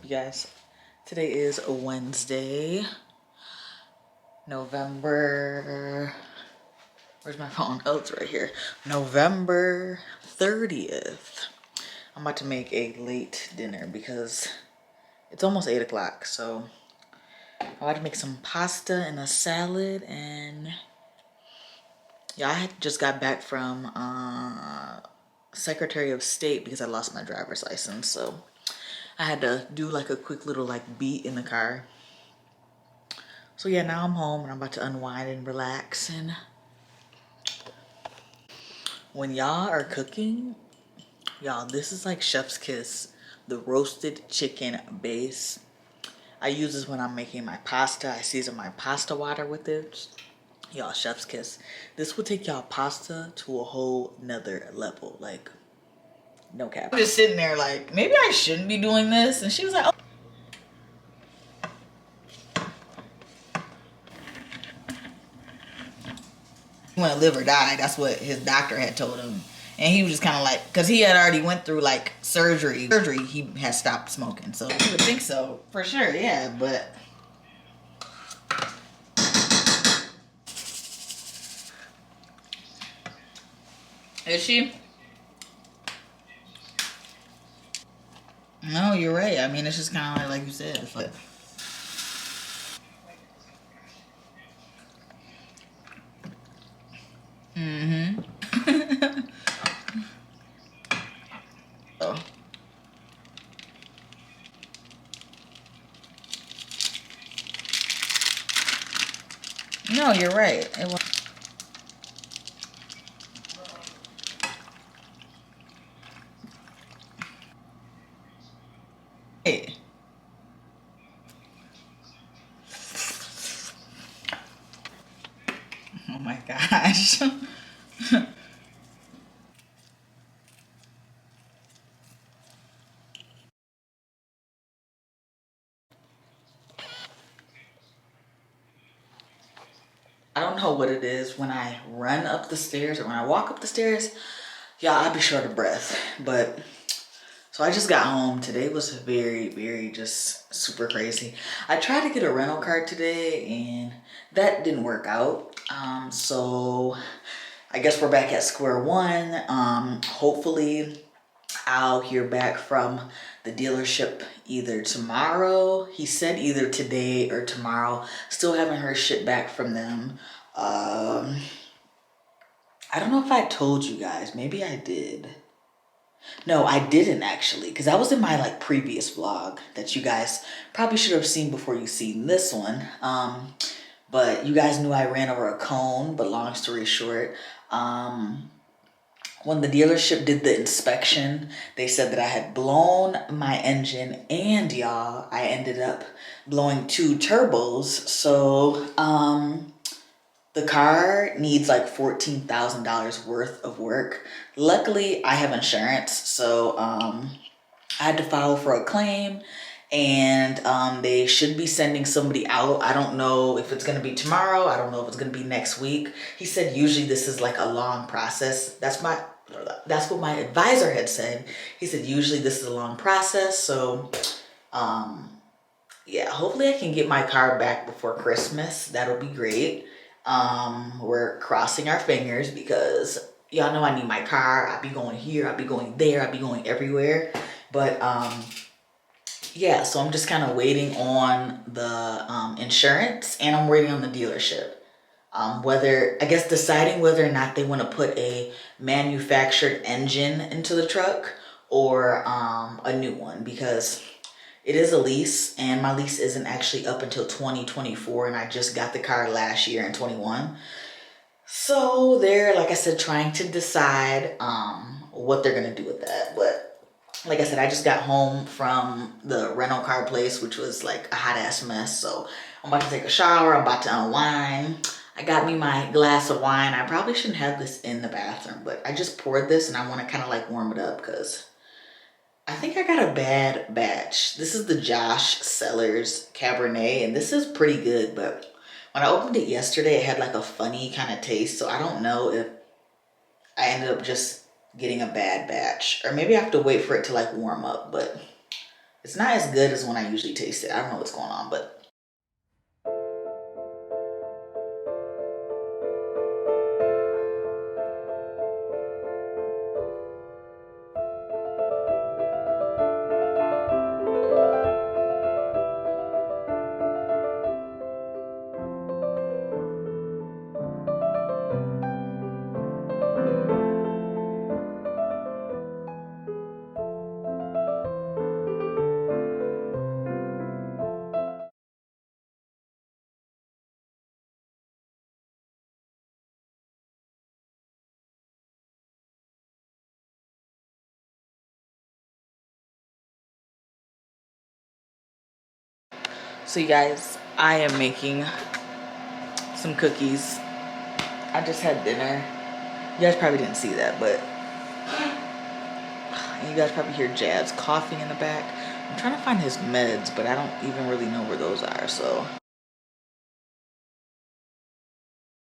You guys, today is a Wednesday, November, where's my phone? Oh, it's right here. November 30th. I'm about to make a late dinner because it's almost 8 o'clock. So I'm about to make some pasta and a salad. And yeah, I had just got back from Secretary of State because I lost my driver's license. So I had to do like a quick little like beat in the car. So yeah, now I'm home and I'm about to unwind and relax. And when y'all are cooking, y'all, this is like chef's kiss. The roasted chicken base. I use this when I'm making my pasta. I season my pasta water with it. Y'all, chef's kiss. This will take y'all pasta to a whole nother level. Like, no cap. I'm just sitting there like, maybe I shouldn't be doing this. And she was like, oh. He want to live or die. That's what his doctor had told him. And he was just kind of like, because he had already went through like surgery. He had stopped smoking. So you would think so, for sure, yeah. But is she? No, you're right. I mean, it's just kind of like you said. It's like, oh. No, you're right. It was. Hey. Oh my gosh. I don't know what it is when I run up the stairs or when I walk up the stairs. Y'all, I'll be short of breath. But so I just got home. Today was very, very just super crazy. I tried to get a rental car today and that didn't work out. So I guess we're back at square one. Hopefully I'll hear back from the dealership either tomorrow. He said either today or tomorrow. Still haven't heard shit back from them. I don't know if I told you guys. Maybe I did. No, I didn't actually, because that was in my like previous vlog that you guys probably should have seen before you seen this one. But you guys knew I ran over a cone, but long story short, when the dealership did the inspection, they said that I had blown my engine and y'all, I ended up blowing 2 turbos. So, the car needs like $14,000 worth of work. Luckily, I have insurance, so I had to file for a claim, and they should be sending somebody out. I don't know if it's gonna be tomorrow. I don't know if it's gonna be next week. He said usually this is like a long process. That's what my advisor had said. He said usually this is a long process. So yeah, hopefully I can get my car back before Christmas. That'll be great. We're crossing our fingers because y'all know I need my car. I'll be going here, I'll be going there, I'll be going everywhere. But yeah, so I'm just kind of waiting on the insurance, and I'm waiting on the dealership. Deciding whether or not they want to put a manufactured engine into the truck or a new one, because it is a lease, and my lease isn't actually up until 2024, and I just got the car last year in 21. So they're, like I said, trying to decide what they're gonna do with that. But like I said, I just got home from the rental car place, which was like a hot ass mess. So I'm about to take a shower, I'm about to unwind. I got me my glass of wine. I probably shouldn't have this in the bathroom, but I just poured this and I want to kind of like warm it up because I think I got a bad batch. This is the Josh Cellars Cabernet, and this is pretty good, but when I opened it yesterday, it had like a funny kind of taste, so I don't know if I ended up just getting a bad batch, or maybe I have to wait for it to like warm up, but It's not as good as when I usually taste it. I don't know what's going on, but. So you guys, I am making some cookies. I just had dinner. You guys probably didn't see that, but you guys probably hear Jazz coughing in the back. I'm trying to find his meds, but I don't even really know where those are, so.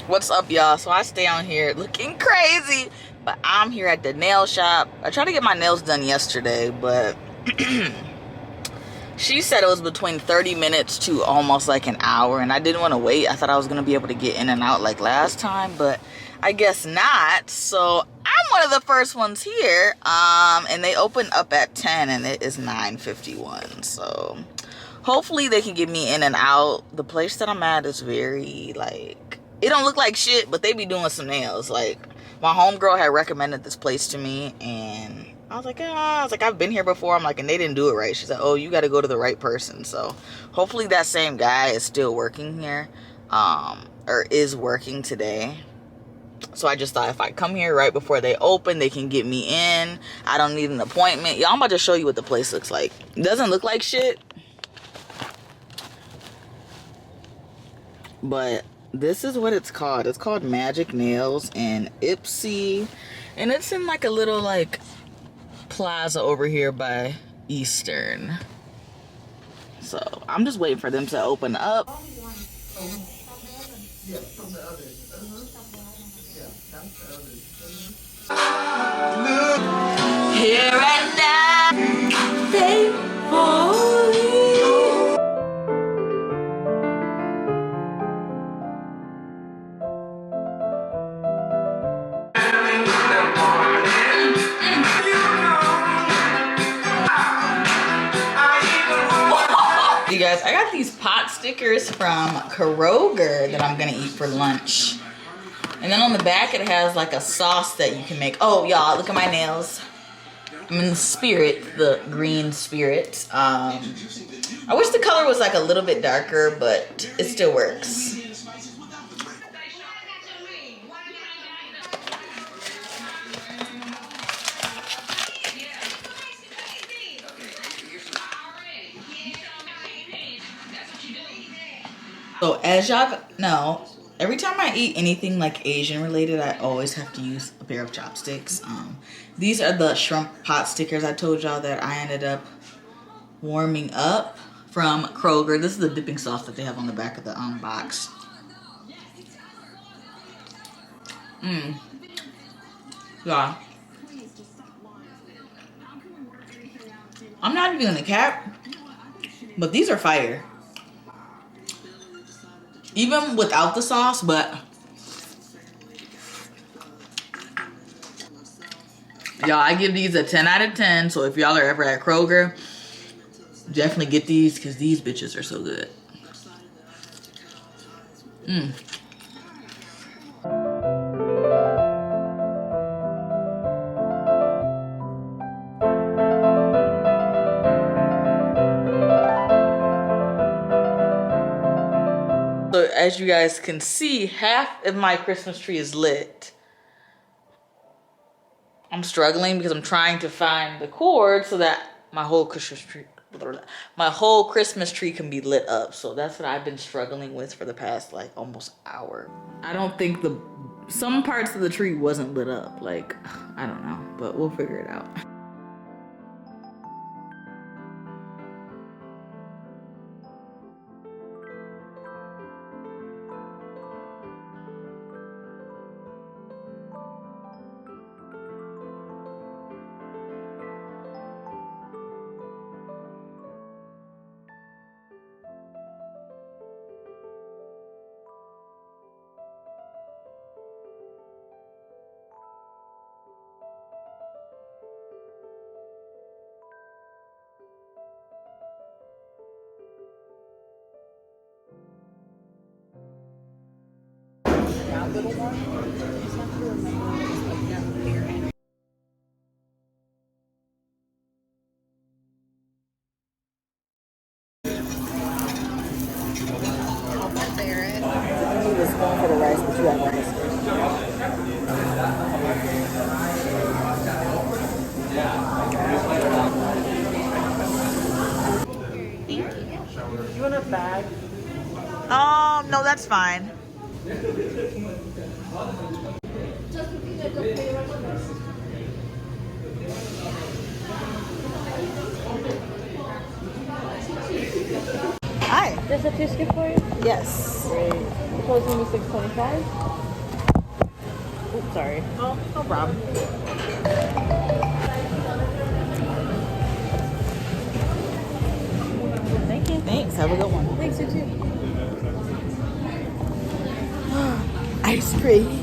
What's up, y'all? So I stay on here looking crazy, but I'm here at the nail shop. I tried to get my nails done yesterday, but she said it was between 30 minutes to almost like an hour, and I didn't want to wait. I thought I was going to be able to get in and out like last time, but I guess not. So I'm one of the first ones here, and they open up at 10, and it is 9:51. So hopefully they can get me in and out. The place that I'm at is very, like, it don't look like shit, but they be doing some nails. Like, my homegirl had recommended this place to me, and I was like, I've been here before. I'm like, and they didn't do it right. She's like, oh, you got to go to the right person. So hopefully that same guy is still working here, or is working today. So I just thought if I come here right before they open, they can get me in. I don't need an appointment. Y'all, I'm about to show you what the place looks like. It doesn't look like shit, but this is what it's called. It's called Magic Nails in Ipsy, and it's in like a little like plaza over here by Eastern. So I'm just waiting for them to open up. Here and now, faithfully. You guys, I got these pot stickers from Kroger that I'm gonna eat for lunch. And then on the back, it has like a sauce that you can make. Oh, y'all, look at my nails. I'm in the spirit, the green spirit. I wish the color was like a little bit darker, but it still works. So as y'all know, every time I eat anything like Asian related, I always have to use a pair of chopsticks. These are the shrimp pot stickers I told y'all that I ended up warming up from Kroger. This is the dipping sauce that they have on the back of the box. Yeah. I'm not even gonna cap, but these are fire. Even without the sauce, but y'all, I give these a 10 out of 10. So if y'all are ever at Kroger, definitely get these because these bitches are so good. So as you guys can see, half of my Christmas tree is lit. I'm struggling because I'm trying to find the cord so that my whole Christmas tree can be lit up. So that's what I've been struggling with for the past like almost hour. I don't think some parts of the tree wasn't lit up. Like, I don't know, but we'll figure it out. little one. You just have to remember it's like down here. I'll prepare it. You need a spoon for the rice, but you have rice. You want a bag? No, that's fine. Hi. There's a ticket for you? Yes. Great. The closing is 6:25. Oops, sorry. Oh, no problem. Thank you. Thanks. Have a good one. Thanks, you too. Ice cream.